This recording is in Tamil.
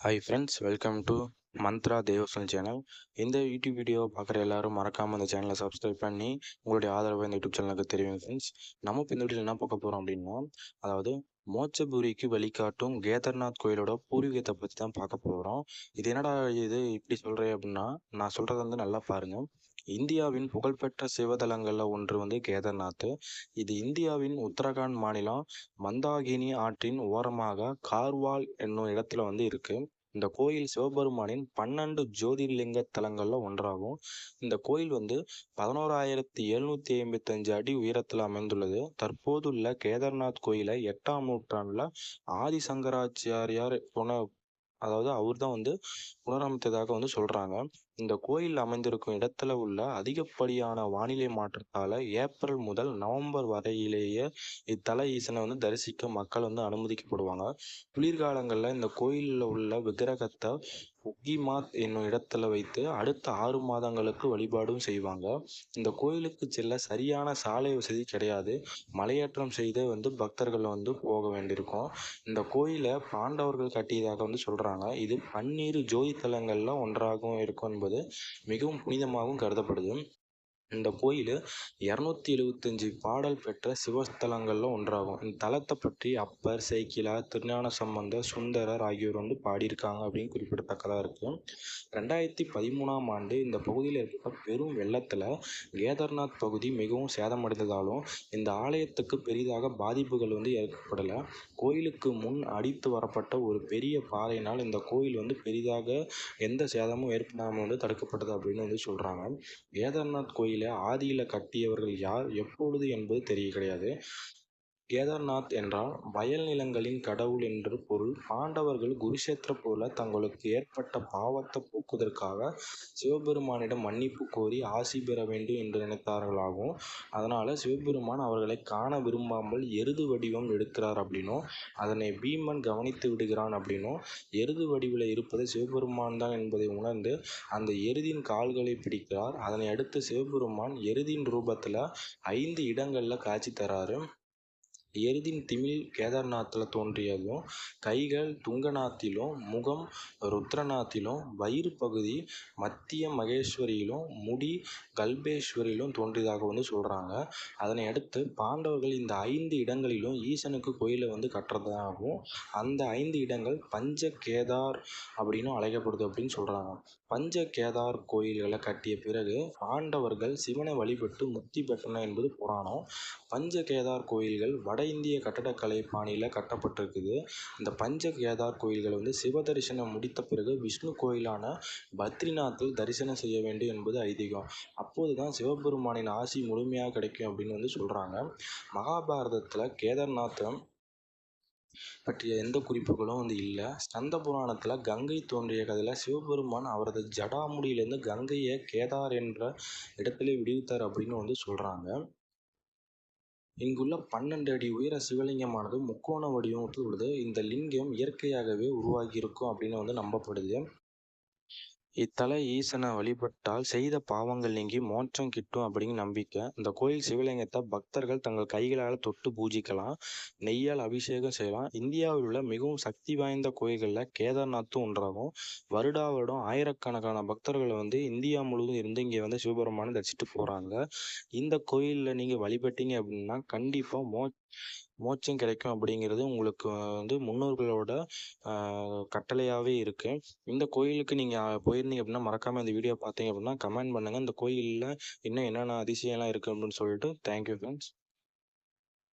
Hi friends, welcome to Mantra Devasan channel. இந்த யூடியூப் வீடியோ பார்க்குற எல்லாரும் மறக்காமல் இந்த சேனலை சப்ஸ்கிரைப் பண்ணி உங்களுடைய ஆதரவை இந்த யூடியூப் சேனலுக்கு தெரியும் ஃப்ரெண்ட்ஸ். நம்ம இப்போ இந்த வீடியோவில் என்ன பார்க்க போகிறோம் அப்படின்னா, அதாவது மோட்சபுரிக்கு வழிகாட்டும் கேதார்நாத் கோயிலோட பூர்வீகத்தை பற்றி தான் பார்க்க போகிறோம். இது என்னடா இது இப்படி சொல்கிறேன் அப்படின்னா, நான் சொல்கிறத வந்து நல்லா பாருங்கள். இந்தியாவின் புகழ்பெற்ற சிவதலங்களில் ஒன்று வந்து கேதார்நாத். இது இந்தியாவின் உத்தரகாண்ட் மாநிலம் மந்தாகினி ஆற்றின் ஓரமாக கார்வால் என்னும் இடத்துல வந்து இருக்கு. இந்த கோயில் சிவபெருமானின் 12 ஜோதிர்லிங்க தலங்கள்ல ஒன்றாகும். இந்த கோயில் வந்து 11,755 அடி உயரத்தில் அமைந்துள்ளது. தற்போதுள்ள கேதார்நாத் கோயிலை 8ஆம் நூற்றாண்டுல ஆதிசங்கராச்சாரியார் அதாவது அவர் தான் வந்து புனரமைத்ததாக வந்து சொல்றாங்க. இந்த கோயில் அமைந்திருக்கும் இடத்துல உள்ள அதிகப்படியான வானிலை மாற்றத்தால ஏப்ரல் முதல் நவம்பர் வரையிலேயே இத்தல ஈசனை வந்து தரிசிக்க மக்கள் வந்து அனுமதிக்கப்படுவாங்க. குளிர்காலங்களில் இந்த கோயிலில் உள்ள விக்கிரகத்தை உக்கிமாத் என்னும் இடத்துல வைத்து அடுத்த 6 மாதங்களுக்கு வழிபாடும் செய்வாங்க. இந்த கோயிலுக்கு செல்ல சரியான சாலை வசதி கிடையாது. மலையேற்றம் செய்து வந்து பக்தர்கள் வந்து போக வேண்டியிருக்கும். இந்த கோயிலை பாண்டவர்கள் கட்டியதாக வந்து சொல்றாங்க. இது 12 ஜோதி தலங்கள்ல ஒன்றாகவும் இருக்கும் என்பது மிகவும் புனிதமாகவும் கருதப்படுது. இந்த கோயில் 275 பாடல் பெற்ற சிவஸ்தலங்களில் ஒன்றாகும். இந்த தலத்தை பற்றி அப்பர், சேக்கிழார், திருஞான சம்பந்தர், சுந்தரர் ஆகியோர் வந்து பாடியிருக்காங்க அப்படின்னு குறிப்பிடத்தக்கதாக இருக்குது. 2013ஆம் ஆண்டு இந்த பகுதியில் ஏற்பட்ட பெரும் வெள்ளத்தில் கேதார்நாத் பகுதி மிகவும் சேதமடைந்ததாலும் இந்த ஆலயத்துக்கு பெரிதாக பாதிப்புகள் வந்து ஏற்படலை. கோயிலுக்கு முன் அடித்து வரப்பட்ட ஒரு பெரிய பாறையினால் இந்த கோயில் வந்து பெரிதாக எந்த சேதமும் ஏற்படாமல் வந்து தடுக்கப்பட்டது அப்படின்னு வந்து சொல்கிறாங்க. கேதார்நாத் கோயிலை ஆதியில் கட்டியவர்கள் யார், எப்பொழுது என்பது தெரிய கிடையாது. கேதார்நாத் என்றால் வயல் நிலங்களின் கடவுள் என்று பொருள். பாண்டவர்கள் குருஷேத்திர போரில் தங்களுக்கு ஏற்பட்ட பாவத்தை போக்குவதற்காக சிவபெருமானிடம் மன்னிப்பு கோரி ஆசி பெற வேண்டும் என்று நினைத்தார்களாகும். அதனால சிவபெருமான் அவர்களை காண விரும்பாமல் எருது வடிவம் எடுக்கிறார் அப்படின்னும், அதனை பீமன் கவனித்து விடுகிறான் அப்படின்னும், எருது வடிவில் இருப்பது சிவபெருமான் தான் என்பதை உணர்ந்து அந்த எருதின் கால்களை பிடிக்கிறார். அதனை அடுத்து சிவபெருமான் எருதின் ரூபத்தில் 5 இடங்களில் காட்சி தராரு. எருதின் திமில் கேதார்நாத்தில் தோன்றியதும், கைகள் துங்கநாத்திலும், முகம் ருத்ரநாத்திலும், வயிறு பகுதி மத்திய மகேஸ்வரியிலும், முடி கல்பேஸ்வரியிலும் தோன்றியதாக வந்து சொல்கிறாங்க. அதனை அடுத்து பாண்டவர்கள் இந்த 5 இடங்களிலும் ஈசனுக்கு கோயிலை வந்து கட்டுறதாகவும், அந்த 5 இடங்கள் பஞ்ச கேதார் அப்படின்னு அழைக்கப்படுது அப்படின்னு சொல்கிறாங்க. பஞ்ச கேதார் கோயில்களை கட்டிய பிறகு பாண்டவர்கள் சிவனை வழிபட்டு முக்தி பெற்றனர் என்பது புராணம். பஞ்ச கேதார் கோயில்கள் வட இந்திய கட்டடக்கலை பாணியில் கட்டப்பட்டிருக்குது. இந்த பஞ்ச கேதார் கோயில்கள் வந்து சிவ தரிசனம் முடித்த பிறகு விஷ்ணு கோயிலான பத்ரிநாத்தில் தரிசனம் செய்ய வேண்டும் என்பது ஐதீகம். அப்போது தான் சிவபெருமானின் ஆசி முழுமையாக கிடைக்கும் அப்படின்னு வந்து சொல்கிறாங்க. மகாபாரதத்தில் கேதார்நாத்தை பற்றிய எந்த குறிப்புகளும் வந்து இல்லை. ஸ்கந்த புராணத்தில் கங்கை தோன்றிய கதையில் சிவபெருமான் அவரது ஜடாமுடியிலிருந்து கங்கையை கேதார் என்ற இடத்துல விடுவித்தார் அப்படின்னு வந்து சொல்கிறாங்க. இங்குள்ள 12 அடி உயர சிவலிங்கமானது முக்கோண வடிவத்தில் உள்ளது. இந்த லிங்கம் இயற்கையாகவே உருவாகியிருக்கும் அப்படின்னு வந்து நம்பப்படுது. இத்தல ஈசனை வழிபட்டால் செய்த பாவங்கள் நீங்கி மோட்சம் கிட்டும் அப்படிங்கிற நம்பிக்கை. இந்த கோயில் சிவலிங்கத்தை பக்தர்கள் தங்கள் கைகளால் தொட்டு பூஜிக்கலாம், நெய்யால் அபிஷேகம் செய்யலாம். இந்தியாவில் உள்ள மிகவும் சக்தி வாய்ந்த கோயில்களில் கேதார்நாத்தும் ஒன்றாகும். வருடம் ஆயிரக்கணக்கான பக்தர்கள் வந்து இந்தியா முழுவதும் இருந்து இங்கே வந்து சிவபெருமானை தரிசிட்டு போகிறாங்க. இந்த கோயிலில் நீங்கள் வழிபட்டீங்க அப்படின்னா கண்டிப்பாக மோட்சம் கிடைக்கும் அப்படிங்கிறது உங்களுக்கு வந்து முன்னோர்களோட கட்டளையாகவே இருக்குது. இந்த கோயிலுக்கு நீங்கள் போயிருந்தீங்க அப்படின்னா மறக்காமல் இந்த வீடியோ பார்த்தீங்க அப்படின்னா கமெண்ட் பண்ணுங்கள். இந்த கோயிலில் இன்னும் என்னென்ன அதிசயம்லாம் இருக்குது அப்படின்னு சொல்லிட்டு. Thank you friends.